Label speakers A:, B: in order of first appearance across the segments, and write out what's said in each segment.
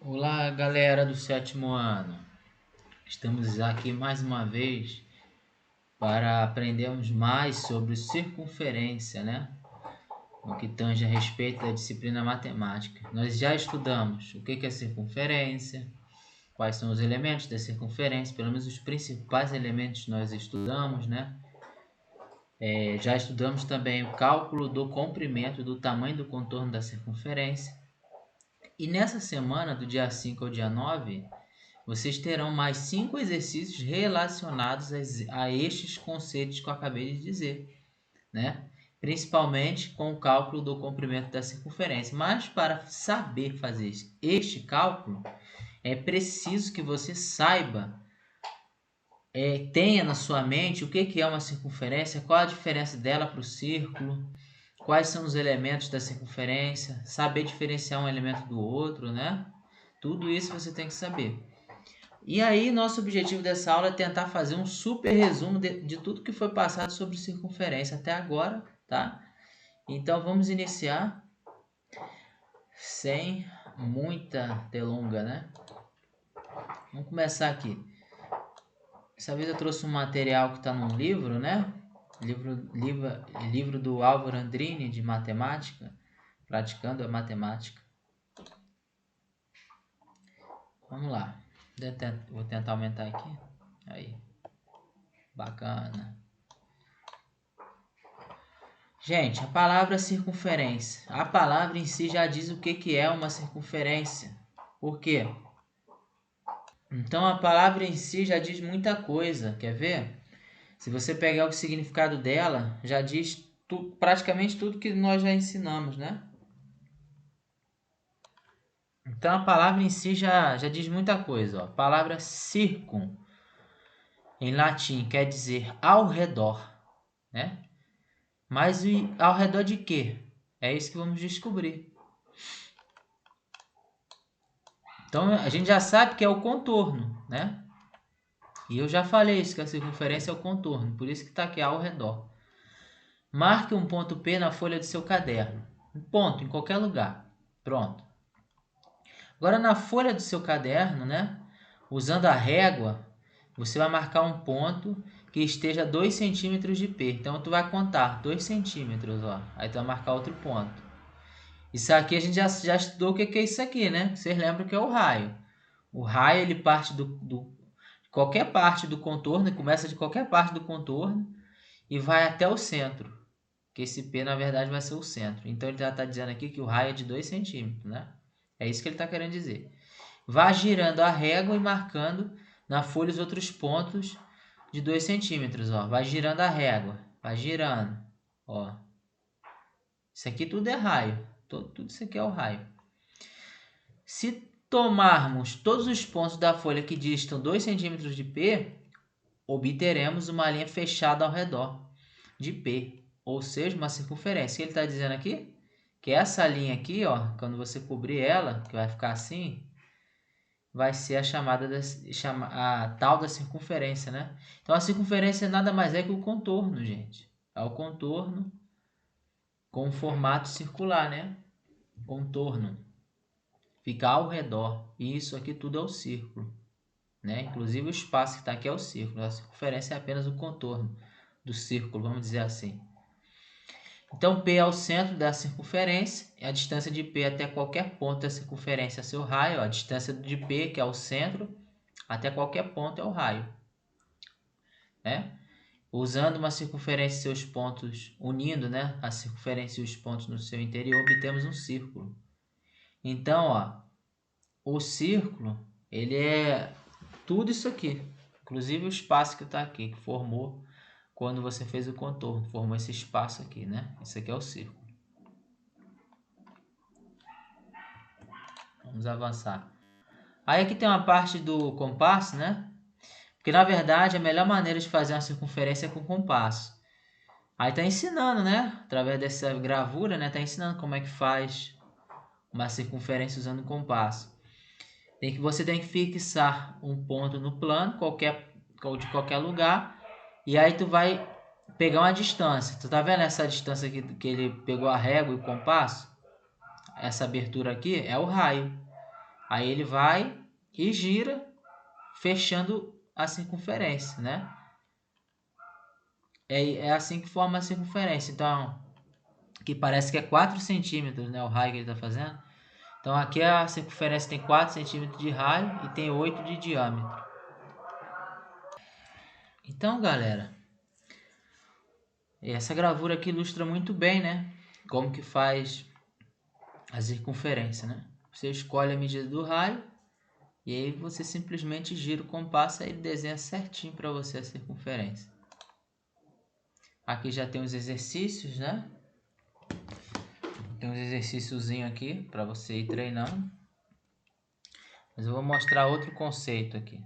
A: Olá, galera do sétimo ano. Estamos aqui mais uma vez para aprendermos mais sobre circunferência, né? No que tange a respeito da disciplina matemática. Nós já estudamos o que é circunferência, quais são os elementos da circunferência, pelo menos os principais elementos nós estudamos, né? Já estudamos também o cálculo do comprimento do tamanho do contorno da circunferência. E nessa semana, do dia 5 ao dia 9, vocês terão mais 5 exercícios relacionados a estes conceitos que eu acabei de dizer, né? Principalmente com o cálculo do comprimento da circunferência. Mas para saber fazer este cálculo, é preciso que você saiba, tenha na sua mente o que é uma circunferência, qual a diferença dela para o círculo, quais são os elementos da circunferência, saber diferenciar um elemento do outro, né? Tudo isso você tem que saber. E aí, nosso objetivo dessa aula é tentar fazer um super resumo de tudo que foi passado sobre circunferência até agora, tá? Então, vamos iniciar sem muita delonga, né? Vamos começar aqui. Dessa vez eu trouxe um material que está num livro, né? Livro do Álvaro Andrini, de matemática, praticando a matemática. Vamos lá. Vou tentar aumentar aqui. Aí. Bacana. Gente, a palavra circunferência. A palavra em si já diz o que é uma circunferência. Por quê? Então a palavra em si já diz muita coisa. Quer ver? Se você pegar o significado dela, já diz praticamente tudo que nós já ensinamos, né? Então a palavra em si já diz muita coisa. Ó. A palavra circum, em latim, quer dizer ao redor, né? Mas ao redor de quê? É isso que vamos descobrir. Então a gente já sabe que é o contorno, né? E eu já falei isso, que a circunferência é o contorno, por isso que está aqui ao redor. Marque um ponto P na folha do seu caderno. Um ponto, em qualquer lugar. Pronto. Agora na folha do seu caderno, né? Usando a régua, você vai marcar um ponto que esteja a 2 centímetros de P. Então tu vai contar 2 centímetros, ó. Aí tu vai marcar outro ponto. Isso aqui a gente já estudou o que é isso aqui, né? Vocês lembram que é o raio. O raio ele parte qualquer parte do contorno, começa de qualquer parte do contorno e vai até o centro, que esse P na verdade vai ser o centro. Então ele já está dizendo aqui que o raio é de 2 centímetros, né? É isso que ele está querendo dizer. Vá girando a régua e marcando na folha os outros pontos de 2 centímetros, ó. Vai girando a régua, vai girando, ó. Isso aqui tudo é raio, tudo isso aqui é o raio. Se tomarmos todos os pontos da folha que distam 2 centímetros de P, obteremos uma linha fechada ao redor de P, ou seja, uma circunferência. O que ele está dizendo aqui? Que essa linha aqui, ó, quando você cobrir ela, que vai ficar assim, vai ser a tal da circunferência, né? Então a circunferência nada mais é que o contorno, gente. É o contorno com formato circular, né? Contorno. Fica ao redor. E isso aqui tudo é o círculo. Né? Inclusive o espaço que está aqui é o círculo. A circunferência é apenas o contorno do círculo, vamos dizer assim. Então, P é o centro da circunferência, a distância de P até qualquer ponto da circunferência é seu raio, a distância de P, que é o centro, até qualquer ponto é o raio. Né? Usando uma circunferência e seus pontos, unindo, né, a circunferência e os pontos no seu interior, obtemos um círculo. Então, ó, o círculo, ele é tudo isso aqui, inclusive o espaço que está aqui, que formou quando você fez o contorno, formou esse espaço aqui, né? Isso aqui é o círculo. Vamos avançar. Aí aqui tem uma parte do compasso, né? Porque na verdade a melhor maneira de fazer uma circunferência é com compasso. Aí tá ensinando, né? Através dessa gravura, né? Tá ensinando como é que faz uma circunferência usando o compasso. Você tem que fixar um ponto no plano, de qualquer lugar, e aí tu vai pegar uma distância. Tu tá vendo essa distância aqui que ele pegou a régua e o compasso? Essa abertura aqui é o raio. Aí ele vai e gira, fechando a circunferência, né? É assim que forma a circunferência. Então, aqui parece que é 4 centímetros, né? O raio que ele está fazendo. Então, aqui a circunferência tem 4 centímetros de raio e tem 8 de diâmetro. Então, galera, essa gravura aqui ilustra muito bem, né? Como que faz a circunferência, né? Você escolhe a medida do raio e aí você simplesmente gira o compasso e ele desenha certinho para você a circunferência. Aqui já tem os exercícios, né? Tem uns exercíciozinho aqui para você ir treinando. Mas eu vou mostrar outro conceito aqui.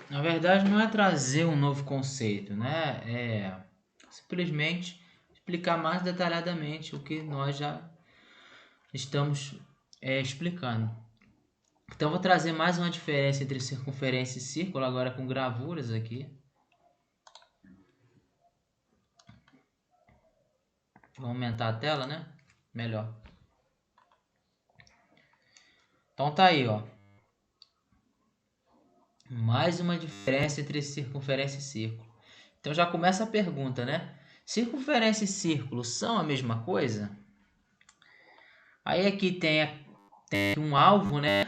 A: Na verdade, não é trazer um novo conceito, né? É simplesmente explicar mais detalhadamente o que nós já estamos explicando. Então, vou trazer mais uma diferença entre circunferência e círculo, agora com gravuras aqui. Vou aumentar a tela, né? Melhor. Então, tá aí, ó. Mais uma diferença entre circunferência e círculo. Então, já começa a pergunta, né? Circunferência e círculo são a mesma coisa? Aí aqui tem um alvo, né?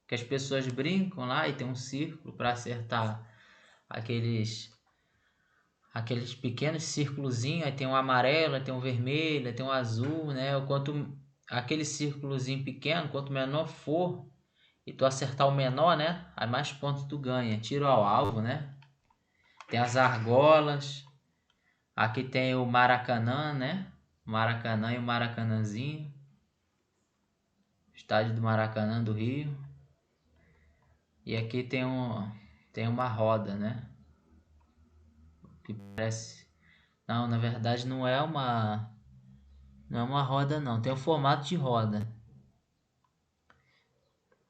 A: Que as pessoas brincam lá e tem um círculo para acertar aqueles pequenos círculozinhos. Aí tem um amarelo, aí tem um vermelho, aí tem um azul, né? Aquele círculozinho pequeno, quanto menor for e tu acertar o menor, né? Aí mais pontos tu ganha. Tiro ao alvo, né? Tem as argolas. Aqui tem o Maracanã, né? Maracanã e o Maracanãzinho. Estádio do Maracanã do Rio. E aqui tem uma roda, né? Que parece... Não, na verdade não é uma roda não. Tem o formato de roda,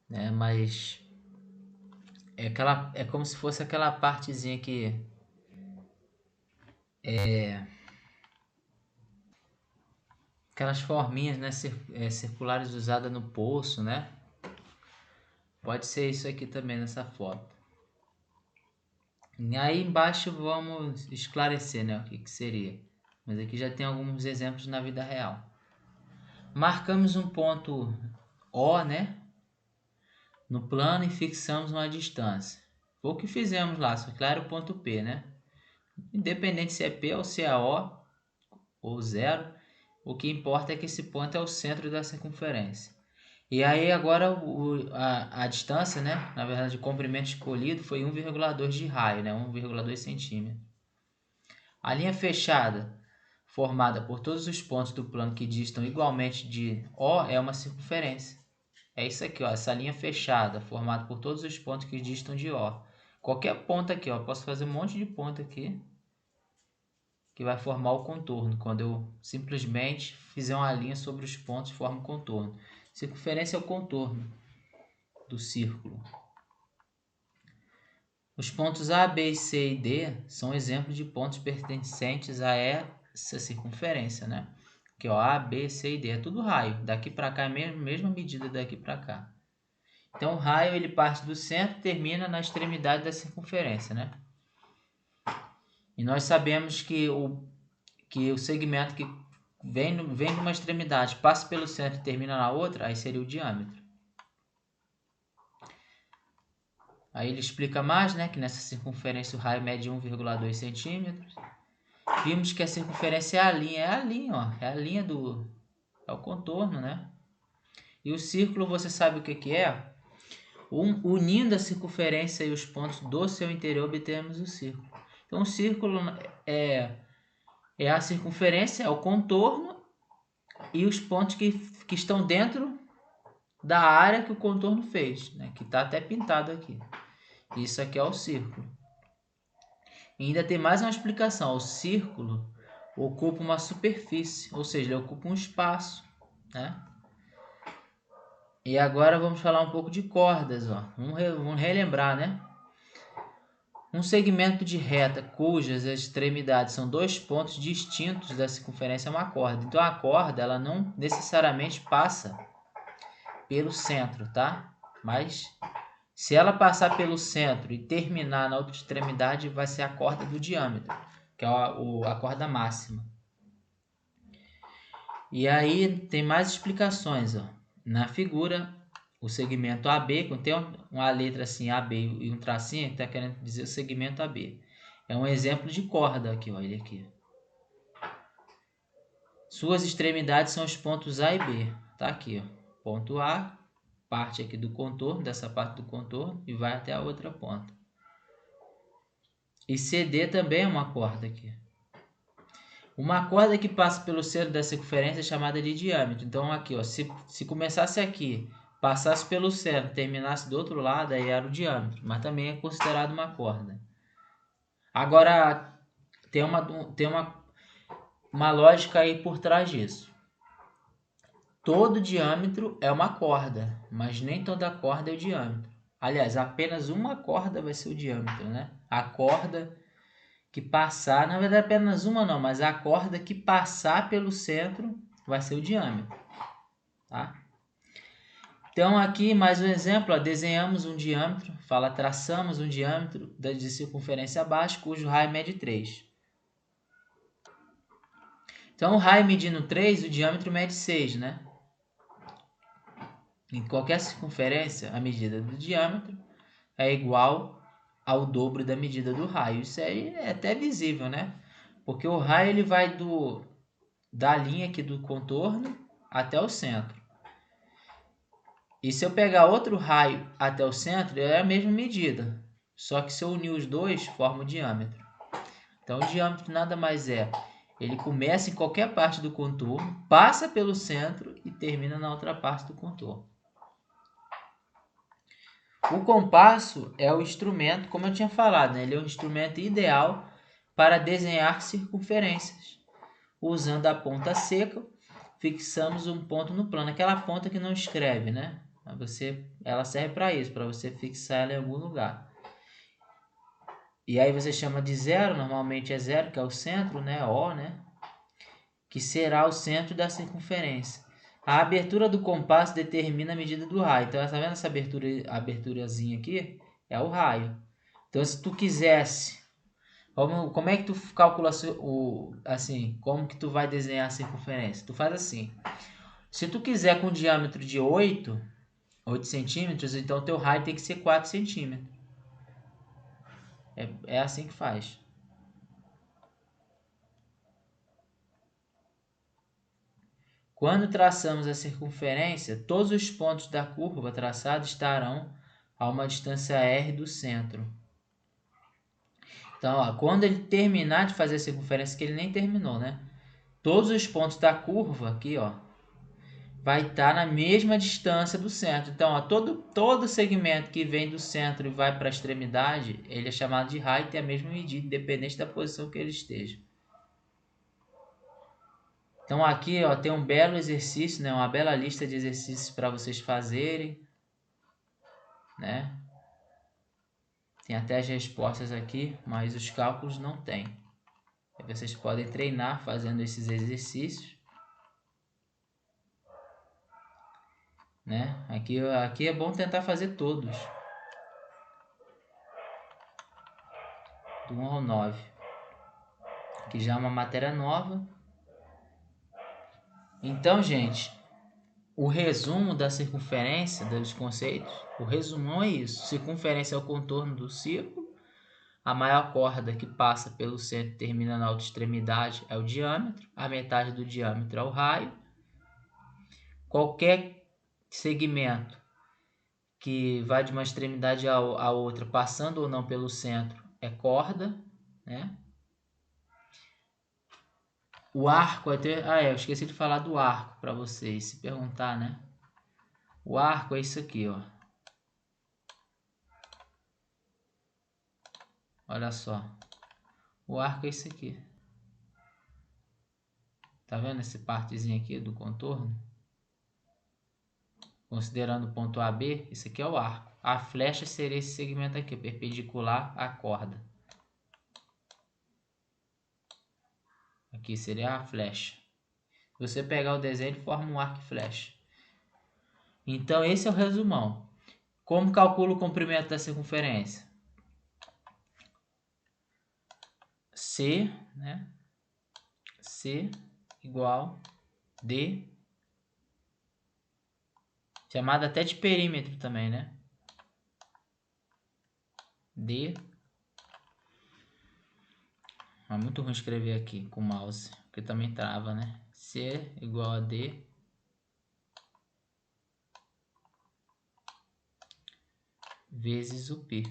A: né? Mas é como se fosse aquela partezinha que aquelas forminhas, né, circulares usadas no poço, né? Pode ser isso aqui também nessa foto. E aí embaixo vamos esclarecer, né, o que seria. Mas aqui já tem alguns exemplos na vida real. Marcamos um ponto O, né, no plano e fixamos uma distância. Foi o que fizemos lá, só que lá era o ponto P, né? Independente se é P ou se é O ou zero, o que importa é que esse ponto é o centro da circunferência. E aí agora a distância, né, na verdade o comprimento escolhido foi 1,2 de raio, né, 1,2 centímetro. A linha fechada, formada por todos os pontos do plano que distam igualmente de O, é uma circunferência. É isso aqui, ó, essa linha fechada, formada por todos os pontos que distam de O. Qualquer ponto aqui, ó, posso fazer um monte de ponto aqui, que vai formar o contorno. Quando eu simplesmente fizer uma linha sobre os pontos, forma o contorno. Circunferência é o contorno do círculo. Os pontos A, B, C e D são exemplos de pontos pertencentes a essa circunferência, né? Que ó, A, B, C e D é tudo raio. Daqui para cá é a mesma medida daqui para cá. Então o raio ele parte do centro e termina na extremidade da circunferência, né? E nós sabemos que o segmento que vem de uma extremidade, passa pelo centro e termina na outra, aí seria o diâmetro. Aí ele explica mais, né, que nessa circunferência o raio mede 1,2 centímetros. Vimos que a circunferência é a linha, ó, é a linha é o contorno, né? E o círculo, você sabe o que é? Unindo a circunferência e os pontos do seu interior, obtemos o círculo. Então o círculo é a circunferência, é o contorno e os pontos que estão dentro da área que o contorno fez, né? Que está até pintado aqui. Isso aqui é o círculo. E ainda tem mais uma explicação. O círculo ocupa uma superfície, ou seja, ele ocupa um espaço, né? E agora vamos falar um pouco de cordas, ó. Vamos relembrar, né? Um segmento de reta cujas extremidades são dois pontos distintos da circunferência é uma corda. Então a corda ela não necessariamente passa pelo centro, tá? Mas se ela passar pelo centro e terminar na outra extremidade, vai ser a corda do diâmetro, que é a corda máxima. E aí tem mais explicações, ó. Na figura, o segmento AB, quando tem uma letra assim, AB e um tracinho, está querendo dizer o segmento AB. É um exemplo de corda aqui, ó, ele aqui. Suas extremidades são os pontos A e B. Tá aqui, ó. Ponto A, parte aqui do contorno, dessa parte do contorno, e vai até a outra ponta. E CD também é uma corda aqui. Uma corda que passa pelo centro da circunferência é chamada de diâmetro. Então aqui, ó, se começasse aqui, passasse pelo centro, terminasse do outro lado, aí era o diâmetro, mas também é considerado uma corda. Agora tem uma lógica aí por trás disso. Todo diâmetro é uma corda, mas nem toda corda é o diâmetro. Aliás, apenas uma corda vai ser o diâmetro, né? A corda que passar, na verdade apenas uma não, mas a corda que passar pelo centro vai ser o diâmetro, tá? Então aqui mais um exemplo, ó, desenhamos um diâmetro, traçamos um diâmetro de circunferência abaixo, cujo raio mede 3. Então o raio medindo 3, o diâmetro mede 6, né? Em qualquer circunferência, a medida do diâmetro é igual ao dobro da medida do raio. Isso aí é até visível, né? Porque o raio ele vai da linha aqui do contorno até o centro. E se eu pegar outro raio até o centro, é a mesma medida. Só que se eu unir os dois, forma o diâmetro. Então o diâmetro nada mais é. Ele começa em qualquer parte do contorno, passa pelo centro e termina na outra parte do contorno. O compasso é o instrumento, como eu tinha falado, né? Ele é um instrumento ideal para desenhar circunferências. Usando a ponta seca, fixamos um ponto no plano. Aquela ponta que não escreve, né? Ela serve para isso, para você fixar ela em algum lugar. E aí você chama de zero, normalmente é zero, que é o centro, né? O, né? Que será o centro da circunferência. A abertura do compasso determina a medida do raio. Então, tá vendo essa aberturazinha aqui? É o raio. Então, se tu quisesse, como é que tu calcula assim, como que tu vai desenhar a circunferência? Tu faz assim. Se tu quiser com diâmetro de 8 centímetros, então teu raio tem que ser 4 centímetros. É assim que faz. Quando traçamos a circunferência, todos os pontos da curva traçada estarão a uma distância r do centro. Então, ó, quando ele terminar de fazer a circunferência, que ele nem terminou, né? Todos os pontos da curva aqui, ó, vai estar na mesma distância do centro. Então, ó, todo segmento que vem do centro e vai para a extremidade, ele é chamado de raio e tem a mesma medida, independente da posição que ele esteja. Então aqui, ó, tem um belo exercício, né? Uma bela lista de exercícios para vocês fazerem, né? Tem até as respostas aqui, mas os cálculos não tem. Aí vocês podem treinar fazendo esses exercícios, né? Aqui é bom tentar fazer todos, do 1 ao 9, que já é uma matéria nova. Então, gente, o resumo da circunferência, dos conceitos, o resumão é isso. Circunferência é o contorno do círculo. A maior corda que passa pelo centro e termina na outra extremidade é o diâmetro. A metade do diâmetro é o raio. Qualquer segmento que vai de uma extremidade à outra, passando ou não pelo centro, é corda, né? O arco eu esqueci de falar do arco para vocês, se perguntar, né? O arco é isso aqui, ó. Olha só. O arco é isso aqui. Tá vendo essa partezinha aqui do contorno? considerando o ponto AB, isso aqui é o arco. A flecha seria esse segmento aqui, perpendicular à corda. Aqui seria a flecha. Se você pegar o desenho, ele forma um arco e flecha. Então, esse é o resumão. Como calculo o comprimento da circunferência? C, né? C igual D, chamado até de perímetro também, né? D. É muito ruim escrever aqui com o mouse, porque também trava, né? C igual a D vezes o P.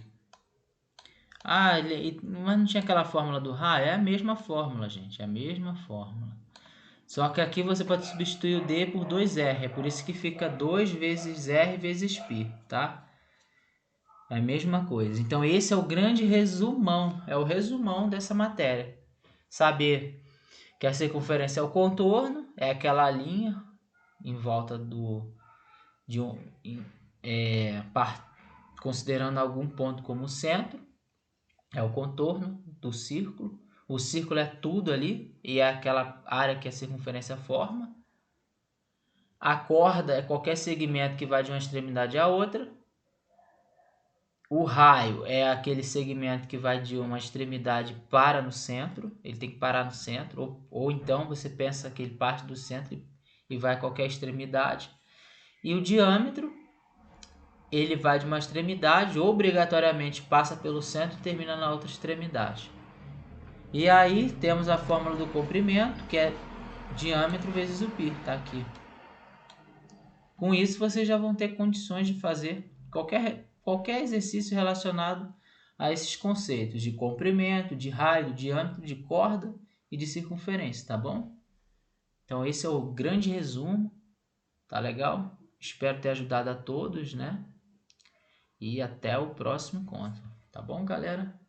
A: Ah, mas não tinha aquela fórmula do raio? É a mesma fórmula, gente. É a mesma fórmula. Só que aqui você pode substituir o D por 2R. É por isso que fica 2 vezes R vezes π, tá? É a mesma coisa. Então esse é o grande resumão. É o resumão dessa matéria. Saber que a circunferência é o contorno. É aquela linha em volta considerando algum ponto como centro. É o contorno do círculo. O círculo é tudo ali e é aquela área que a circunferência forma. A corda é qualquer segmento que vai de uma extremidade à outra. O raio é aquele segmento que vai de uma extremidade para no centro. Ele tem que parar no centro. Ou então você pensa que ele parte do centro e vai a qualquer extremidade. E o diâmetro, ele vai de uma extremidade, obrigatoriamente passa pelo centro e termina na outra extremidade. E aí temos a fórmula do comprimento, que é diâmetro vezes o π, tá aqui. Com isso vocês já vão ter condições de fazer qualquer exercício relacionado a esses conceitos de comprimento, de raio, de diâmetro, de corda e de circunferência, tá bom? Então esse é o grande resumo, tá legal? Espero ter ajudado a todos, né? E até o próximo encontro, tá bom, galera?